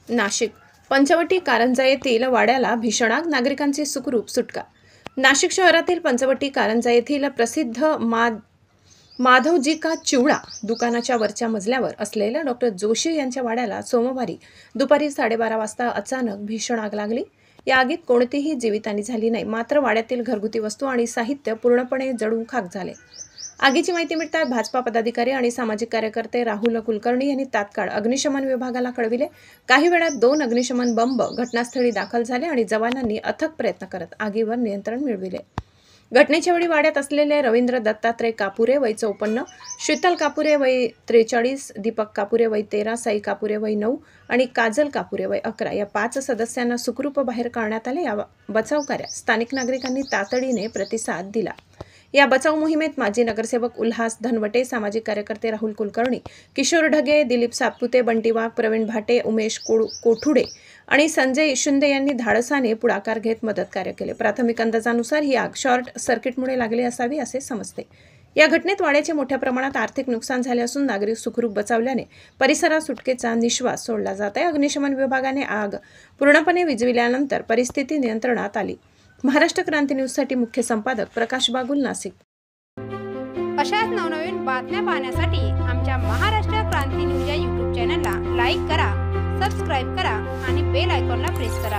नाशिक पंचवटी कारंजा येथील वाड्याला भीषण आग, नागरिकांची सुखरूप सुटका। नाशिक शहरातील पंचवटी कारंजा येथील प्रसिद्ध माधवजी का चिवडा दुकानाच्या वरच्या मजल्यावर असलेल्या डॉक्टर जोशी यांच्या वाड्याला सोमवारी दुपारी 12:30 वाजता अचानक भीषण आग लागली। या आगीत कोणतीही जीवितहानी झाली नाही, मात्र वाड्यातील घरगुती वस्तू आणि साहित्य पूर्णपणे जळून खाक झाले। आगीची माहिती मिळताच भाजपा पदाधिकारी आणि सामाजिक कार्यकर्ते राहुल कुलकर्णी यांनी तात्काळ अग्निशमन विभागाला कळविले। काही वेळात 2 अग्निशमन बंब घटनास्थळी दाखल झाले आणि जवानांनी अथक प्रयत्न करत आगीवर नियंत्रण मिळविले। घटनेच्या वेळी वाड्यात असलेले रवींद्र दत्तात्रय कापुरे वय 54, शीतल कापुरे वय 43, दीपक कापुरे वय 13, साई कापुरे वय 9 आणि काजल कापुरे वय 11 या 5 सदस्यांना सुखरूप बाहेर काढण्यात आले। या बचाव कार्यात स्थानिक नागरिकांनी तातडीने प्रतिसाद दिला। या बचाव मोहिमेत माजी नगरसेवक उल्हास धनवटे, सामाजिक कार्यकर्ते राहुल कुलकर्णी, किशोर ढगे, दिलीप सातपुते, बंटी वाघ, प्रवीण भाटे, उमेश कोठुडे आणि संजय शिंदे यांनी धाडसाने पुढाकार घेत मदत कार्य केले। प्राथमिक अंदाजानुसार ही आग शॉर्ट सर्किटमुळे लागली असावी असे समजते। या घटनेत वाड्याचे मोठ्या प्रमाणात आर्थिक नुकसान झाले असून नागरिक सुखरूप बचावल्याने परिसरात सुटकेचा निश्वास सोडला जात आहे। अग्निशमन विभागाने आग पूर्णपणे विझविल्यानंतर परिस्थिती नियंत्रणात आली। महाराष्ट्र क्रांती न्यूजसाठी मुख्य संपादक प्रकाश बागुल, नाशिक। अशाच नवनवीन बातम्या पाहण्यासाठी आमच्या महाराष्ट्र क्रांती न्यूज या YouTube चॅनलला लाईक करा, सबस्क्राइब करा आणि बेल आयकॉनला प्रेस करा।